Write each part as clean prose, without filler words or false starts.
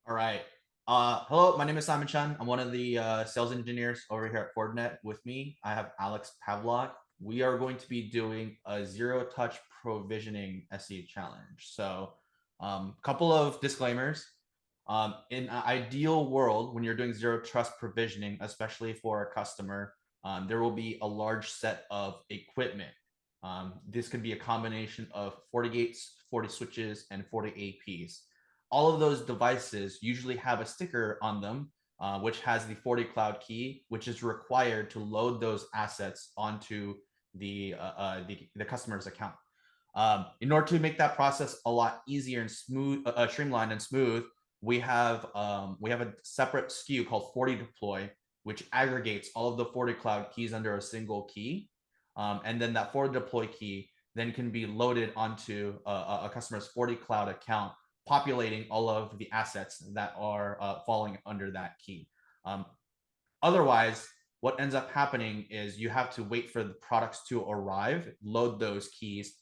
All right. Hello, my name is Simon Chen. I'm one of the sales engineers over here at Fortinet. With me, I have Alex Pavlok. We are going to be doing a zero-touch provisioning SE challenge. So, couple of disclaimers. In an ideal world, when you're doing zero trust provisioning, especially for a customer, there will be a large set of equipment. This could be a combination of FortiGates, FortiSwitches, and FortiAPs. All of those devices usually have a sticker on them, which has the FortiCloud key, which is required to load those assets onto the customer's account. In order to make that process a lot easier and smooth, streamlined and smooth, we have a separate SKU called FortiDeploy, which aggregates all of the FortiCloud keys under a single key, and then that FortiDeploy key then can be loaded onto a customer's FortiCloud account, populating all of the assets that are falling under that key. Otherwise, what ends up happening is you have to wait for the products to arrive, load those keys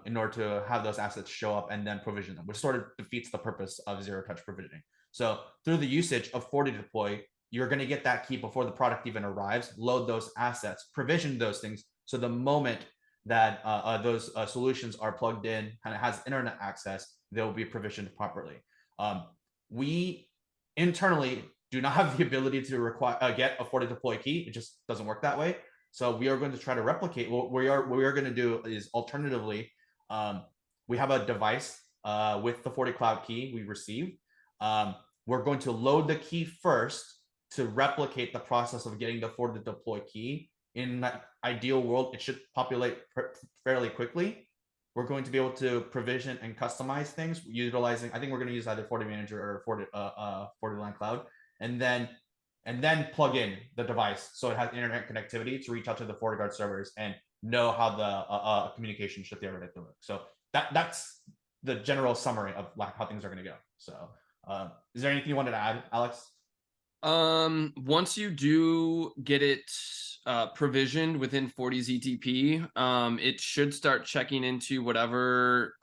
in order to have those assets show up and then provision them, which sort of defeats the purpose of zero-touch provisioning. So through the usage of FortiDeploy, you're going to get that key before the product even arrives, load those assets, provision those things. So the moment that those solutions are plugged in and it has internet access, they'll be provisioned properly. We internally do not have the ability to get a FortiDeploy key. It just doesn't work that way. So we are going to try to replicate. What we are going to do is alternatively, we have a device with the FortiCloud key we received. We're going to load the key first to replicate the process of getting the FortiDeploy key. In that ideal world, it should populate fairly quickly. We're going to be able to provision and customize things utilizing, I think we're going to use either FortiManager or FortiLAN Cloud, and then plug in the device so it has internet connectivity to reach out to the FortiGuard servers and know how the communication should theoretically work. So that's the general summary of how things are going to go. So is there anything you wanted to add, Alex? Once you do get it provisioned within FortiZTP, it should start checking into whatever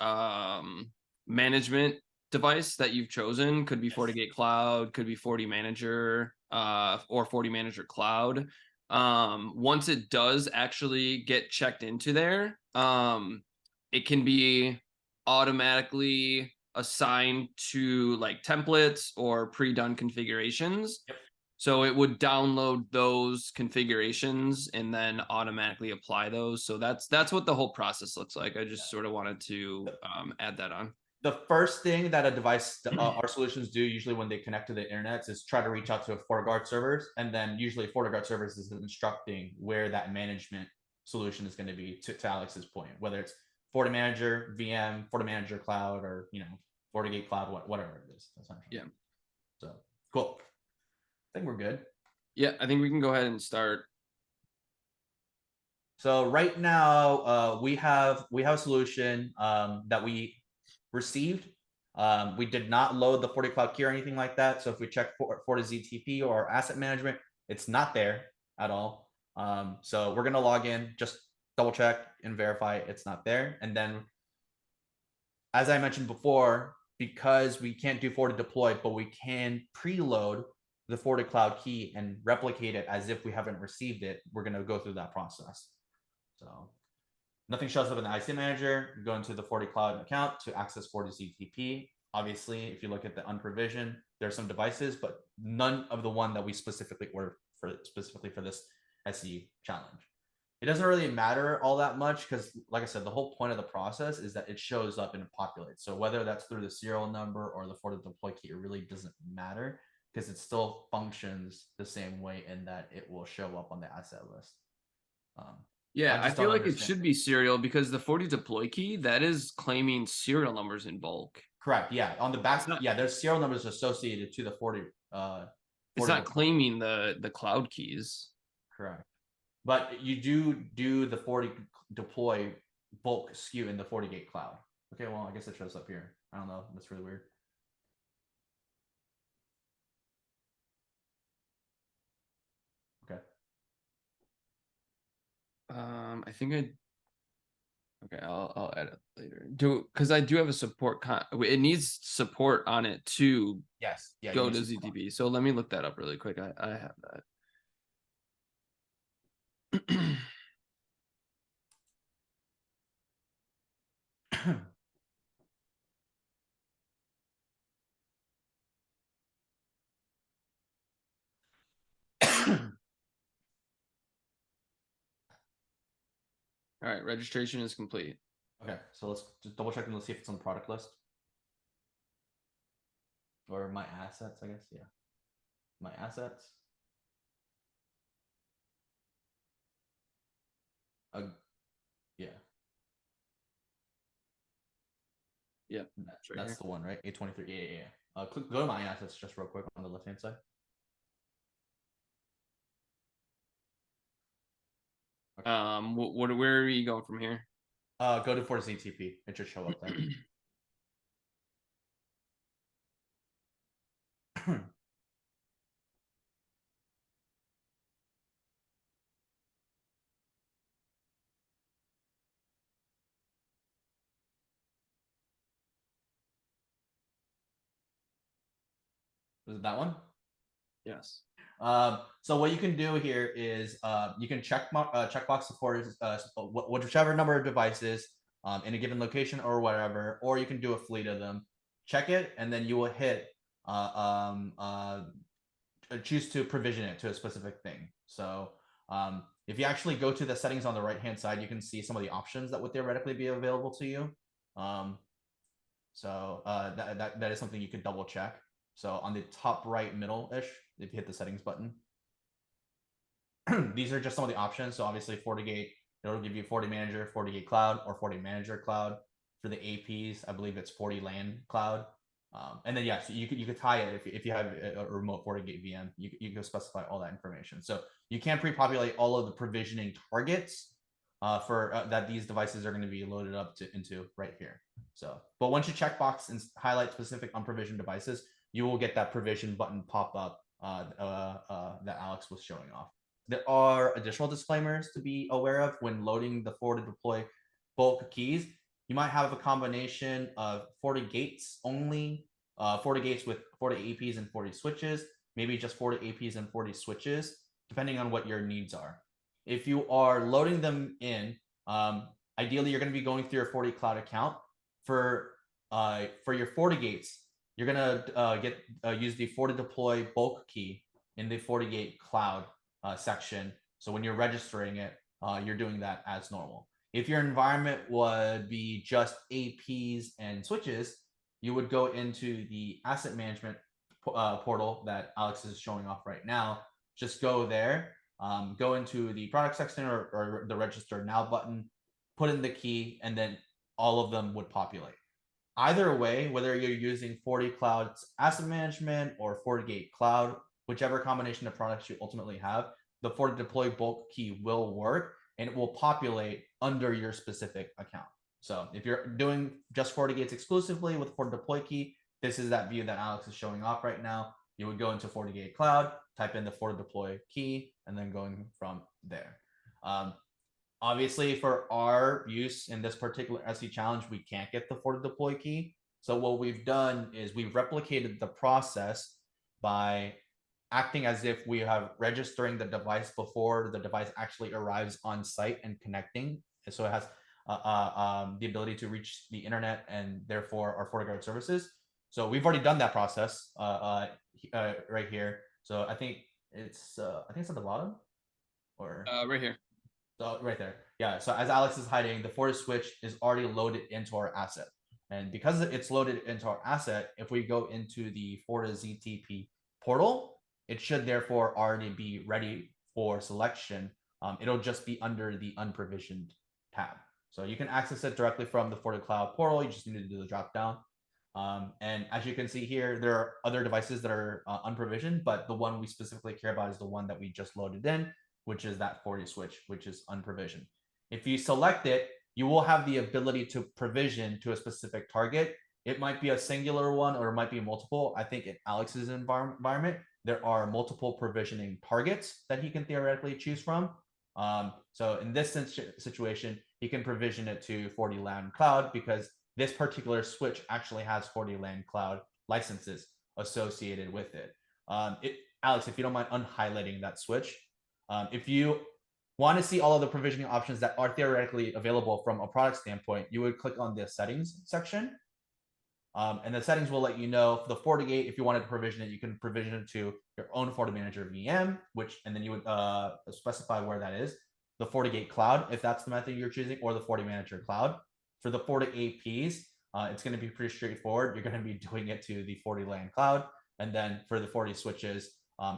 management device that you've chosen. Could be FortiGate Cloud, could be FortiManager, or FortiManager Cloud. Once it does actually get checked into there, it can be automatically assigned to like templates or pre-done configurations. Yep. So it would download those configurations and then automatically apply those. So that's what the whole process looks like. I just sort of wanted to add that on. The first thing that a device, our solutions do usually when they connect to the internet is try to reach out to a FortiGuard servers, and then usually FortiGuard servers is instructing where that management solution is going to be, to Alex's point, whether it's FortiManager, VM, FortiManager Cloud, or FortiGate Cloud, whatever it is. Essentially. Yeah. So cool. I think we're good. Yeah, I think we can go ahead and start. So right now we have a solution that we received. We did not load the FortiCloud key or anything like that. So if we check FortiZTP or asset management, it's not there at all. So we're going to log in, just double check and verify it's not there. And then, as I mentioned before, because we can't do FortiDeploy, but we can preload the FortiCloud key and replicate it as if we haven't received it, we're going to go through that process. So nothing shows up in the IC manager. You go into the FortiCloud account to access FortiZTP. Obviously, if you look at the unprovisioned, there are some devices, but none of the one that we specifically ordered specifically for this SE challenge. It doesn't really matter all that much because, like I said, the whole point of the process is that it shows up and it populates. So whether that's through the serial number or the FortiDeploy key, it really doesn't matter because it still functions the same way in that it will show up on the asset list. Yeah, I feel like it should be serial because the FortiDeploy key, that is claiming serial numbers in bulk. Correct. Yeah. On the back, yeah, there's serial numbers associated to the 40. It's not claiming the cloud keys. Correct. But you do the FortiDeploy bulk SKU in the FortiGate Cloud. Okay, well, I guess it shows up here. I don't know. That's really weird. Okay. I think Okay, I'll edit later. Because I do have a support it needs support on it to Yes. Yeah. go to ZTP. So let me look that up really quick. I have that. All right, registration is complete. Okay, so let's just double check and let's see if it's on the product list. Or my assets, I guess. Yeah. My assets. Yeah. Yeah, That's right the one, right? 823. Yeah. Go to my assets just real quick on the left hand side. here. Where are you going from here? Go to FortiZTP. It should show up there. Is it that one? Yes. So what you can do here is you can checkbox the whichever number of devices in a given location or whatever, or you can do a fleet of them. Check it, and then you will hit choose to provision it to a specific thing. So if you actually go to the settings on the right hand side, you can see some of the options that would theoretically be available to you. That is something you could double check. So on the top right middle ish, if you hit the settings button, these are just some of the options. So obviously FortiGate, it'll give you FortiManager, FortiGate Cloud, or FortiManager Cloud. For the APs, I believe it's FortiLAN Cloud. And then yes, you could tie it if you have a remote FortiGate VM. You can specify all that information. So you can pre-populate all of the provisioning targets for that these devices are going to be loaded up into right here. So, but once you checkbox and highlight specific unprovisioned devices, you will get that provision button pop up that Alex was showing off. There are additional disclaimers to be aware of when loading the FortiDeploy bulk keys. You might have a combination of FortiGates only, FortiGates with FortiAPs and FortiSwitches, maybe just FortiAPs and FortiSwitches, depending on what your needs are. If you are loading them in, ideally you're going to be going through your FortiCloud account. For your FortiGates, you're going to use the FortiDeploy bulk key in the FortiGate Cloud section. So when you're registering it, you're doing that as normal. If your environment would be just APs and switches, you would go into the asset management portal that Alex is showing off right now. Just go there, go into the product section or the register now button, put in the key, and then all of them would populate. Either way, whether you're using FortiCloud's asset management or FortiGate Cloud, whichever combination of products you ultimately have, the FortiDeploy bulk key will work and it will populate under your specific account. So if you're doing just FortiGates exclusively with FortiDeploy key, this is that view that Alex is showing off right now. You would go into FortiGate Cloud, type in the FortiDeploy key, and then going from there. Obviously, for our use in this particular SE challenge, we can't get the FortiDeploy key. So what we've done is we've replicated the process by acting as if we have registering the device before the device actually arrives on site and connecting. And so it has the ability to reach the internet and therefore our FortiGuard services. So we've already done that process right here. So I think it's at the bottom or Right here. right there. Yeah. So as Alex is hiding, the FortiSwitch is already loaded into our asset. And because it's loaded into our asset, if we go into the FortiZTP portal, it should therefore already be ready for selection. It'll just be under the unprovisioned tab. So you can access it directly from the FortiCloud portal. You just need to do the drop down. And as you can see here, there are other devices that are unprovisioned, but the one we specifically care about is the one that we just loaded in, which is that FortiSwitch, which is unprovisioned. If you select it, you will have the ability to provision to a specific target. It might be a singular one or it might be multiple. I think in Alex's environment, there are multiple provisioning targets that he can theoretically choose from. So in this situation, you can provision it to FortiLAN Cloud because this particular switch actually has FortiLAN Cloud licenses associated with it. Alex, if you don't mind unhighlighting that switch, if you want to see all of the provisioning options that are theoretically available from a product standpoint, you would click on the settings section. And the settings will let you know for the FortiGate, if you wanted to provision it, you can provision it to your own FortiManager VM, and then you would specify where that is. The FortiGate Cloud, if that's the method you're choosing, or the FortiManager Cloud. For the FortiAPs, it's going to be pretty straightforward. You're going to be doing it to the FortiLAN Cloud. And then for the FortiSwitches,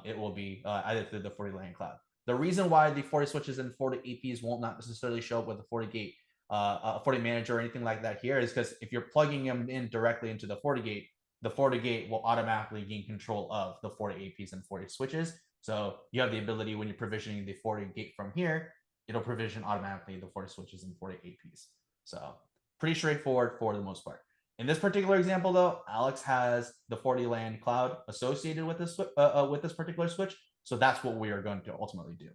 it will be either through the FortiLAN Cloud. The reason why the FortiSwitches and FortiAPs won't not necessarily show up with the FortiGate FortiManager or anything like that here is because if you're plugging them in directly into the FortiGate will automatically gain control of the FortiAPs and FortiSwitches. So you have the ability when you're provisioning the FortiGate from here, it'll provision automatically the FortiSwitches and FortiAPs. So pretty straightforward for the most part. In this particular example, though, Alex has the FortiLAN Cloud associated with this particular switch. So that's what we are going to ultimately do.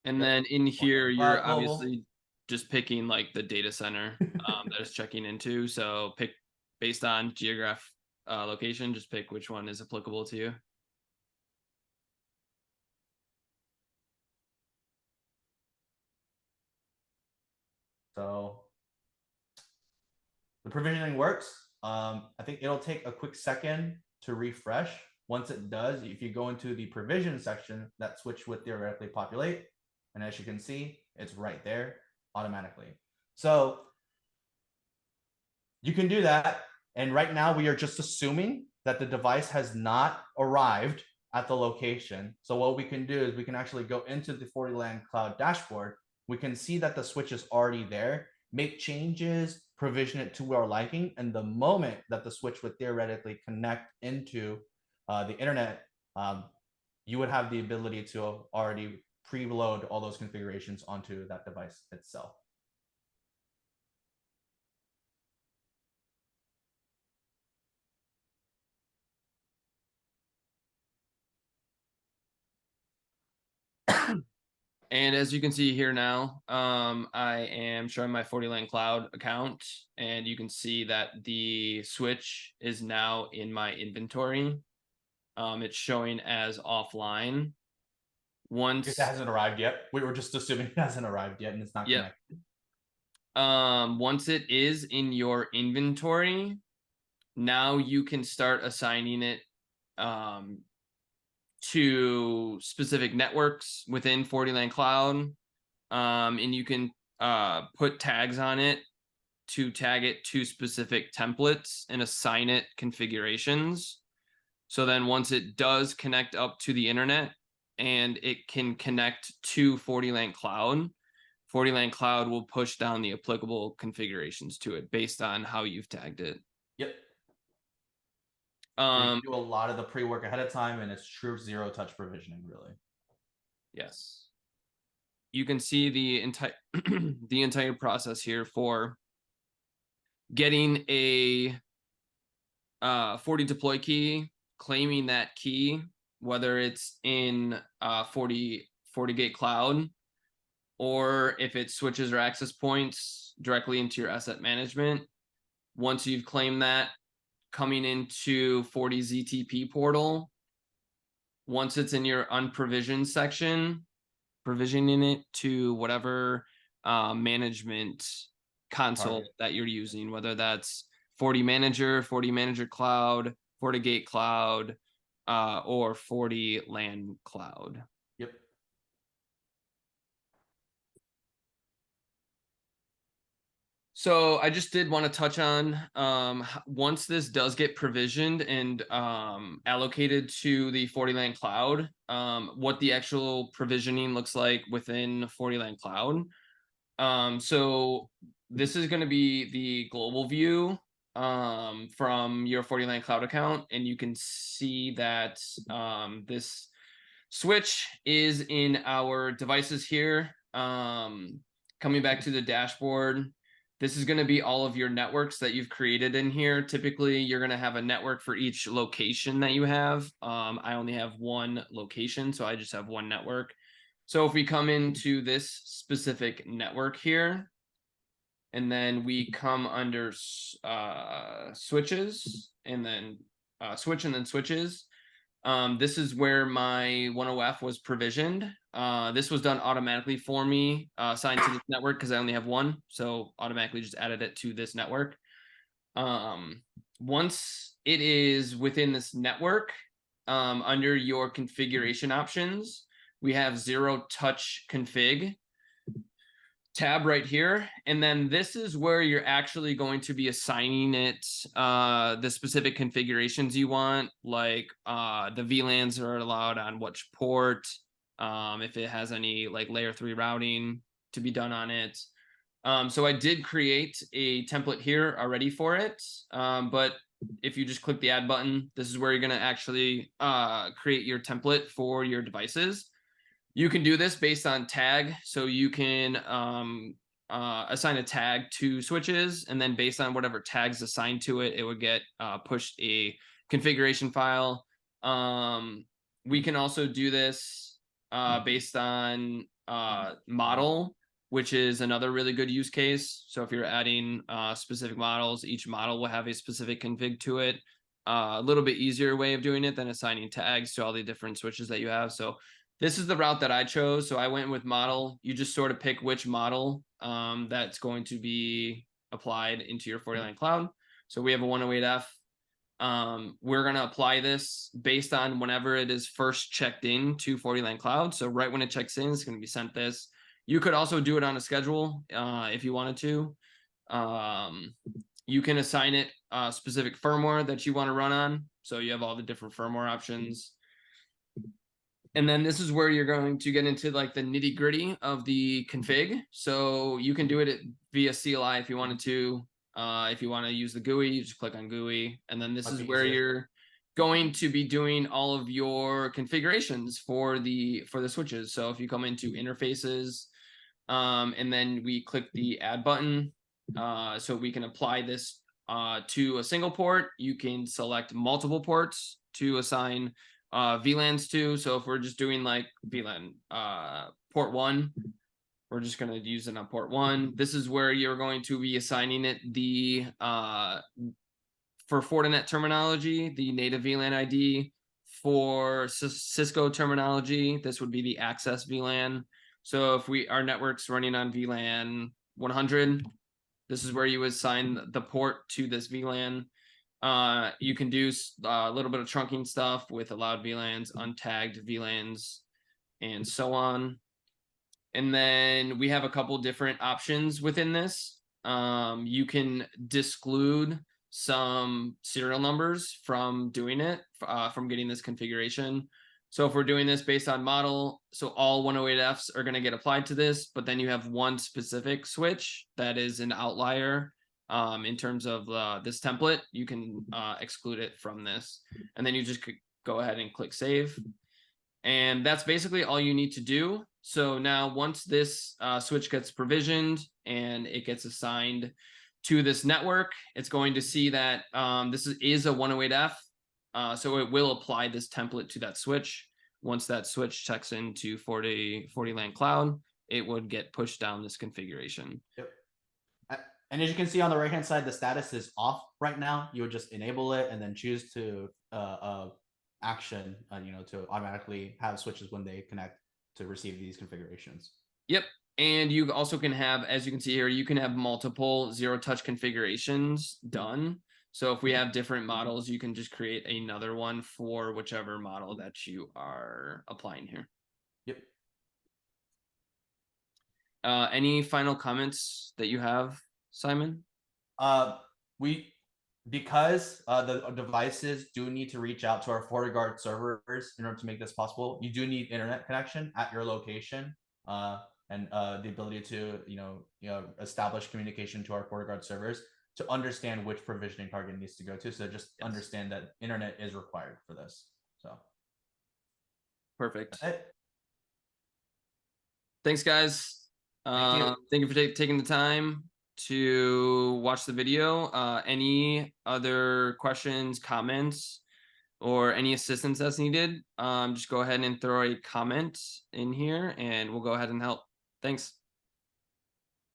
And then in here, you're Cloud Global. obviously just picking like the data center that it's checking into. So pick based on geographic location, just pick which one is applicable to you. So the provisioning works. I think it'll take a quick second to refresh. Once it does, if you go into the provision section, that switch would theoretically populate. And as you can see, it's right there automatically. So you can do that. And right now we are just assuming that the device has not arrived at the location. So what we can do is we can actually go into the FortiLAN Cloud dashboard. We can see that the switch is already there, make changes, provision it to our liking. And the moment that the switch would theoretically connect into the internet, you would have the ability to already preload all those configurations onto that device itself. And as you can see here now, I am showing my FortiLAN Cloud account, and you can see that the switch is now in my inventory. It's showing as offline. Once it hasn't arrived yet, we were just assuming it hasn't arrived yet, and it's not connected. Once it is in your inventory, now you can start assigning it to specific networks within FortiLAN Cloud, and you can put tags on it to tag it to specific templates and assign it configurations. So then once it does connect up to the internet and it can connect to FortiLAN Cloud, FortiLAN Cloud will push down the applicable configurations to it based on how you've tagged it. Yep. So you do a lot of the pre-work ahead of time, and it's true zero-touch provisioning, really. Yes. You can see the entire the entire process here for getting a FortiDeploy key, claiming that key, whether it's in FortiGate Cloud, or if it switches or access points directly into your asset management. Once you've claimed that, coming into FortiZTP portal, once it's in your unprovisioned section, provisioning it to whatever management console that you're using, whether that's FortiManager, FortiManager Cloud, FortiGate Cloud, or FortiLAN Cloud. Yep. So I just did want to touch on once this does get provisioned and allocated to the FortiLAN Cloud, what the actual provisioning looks like within FortiLAN Cloud. So this is going to be the global view from your FortiLAN Cloud account, and you can see that this switch is in our devices here. Coming back to the dashboard, This is going to be all of your networks that you've created in here. Typically, you're going to have a network for each location that you have. I only have one location, so I just have one network. So if we come into this specific network here, and then we come under switches, and then switch, and then switches. This is where my 10F was provisioned. This was done automatically for me, assigned to this network because I only have one. So automatically just added it to this network. Once it is within this network, under your configuration options, we have zero touch config tab right here, and then this is where you're actually going to be assigning it the specific configurations you want, like the VLANs are allowed on which port, if it has any like layer 3 routing to be done on it. So I did create a template here already for it, but if you just click the add button, this is where you're going to actually create your template for your devices. You can do this based on tag. So you can assign a tag to switches, and then based on whatever tags assigned to it, it would get pushed a configuration file. We can also do this based on model, which is another really good use case. So if you're adding specific models, each model will have a specific config to it. A little bit easier way of doing it than assigning tags to all the different switches that you have. So this is the route that I chose. So I went with model. You just sort of pick which model that's going to be applied into your FortiLAN Cloud. So we have a 108F. We're going to apply this based on whenever it is first checked in to FortiLAN Cloud. So right when it checks in, it's going to be sent this. You could also do it on a schedule if you wanted to. You can assign it specific firmware that you want to run on. So you have all the different firmware options. And then this is where you're going to get into like the nitty gritty of the config. So you can do it via CLI if you wanted to. If you want to use the GUI, you just click on GUI. And then this is where you're going to be doing all of your configurations for the switches. So if you come into interfaces, and then we click the add button, so we can apply this to a single port. You can select multiple ports to assign VLANs to. So if we're just doing like VLAN port 1, we're just going to use it on port 1. This is where you're going to be assigning it the for Fortinet terminology, the native VLAN ID. For Cisco terminology, this would be the access VLAN. So if our network's running on VLAN 100, this is where you assign the port to this VLAN. You can do a little bit of trunking stuff with allowed VLANs, untagged VLANs, and so on. And then we have a couple different options within this. You can disclude some serial numbers from doing it, from getting this configuration. So if we're doing this based on model, so all 108Fs are going to get applied to this, but then you have one specific switch that is an outlier. In terms of this template, you can exclude it from this, and then you just go ahead and click save. And that's basically all you need to do. So now once this switch gets provisioned and it gets assigned to this network, it's going to see that this is a 108F. So it will apply this template to that switch. Once that switch checks into FortiLAN Cloud, it would get pushed down this configuration. Yep. And as you can see on the right hand side, the status is off right now. You would just enable it and then choose to action, to automatically have switches when they connect to receive these configurations. Yep. And you also can have, as you can see here, you can have multiple zero touch configurations done. So if we have different models, you can just create another one for whichever model that you are applying here. Yep. Any final comments that you have, Simon? Because the devices do need to reach out to our FortiGuard servers in order to make this possible, you do need internet connection at your location, and the ability to establish communication to our FortiGuard servers to understand which provisioning target needs to go to. So just understand that internet is required for this. So perfect. Thanks, guys. Thank you for taking the time. to watch the video. Any other questions, comments, or any assistance that's needed, just go ahead and throw a comment in here and we'll go ahead and help. Thanks.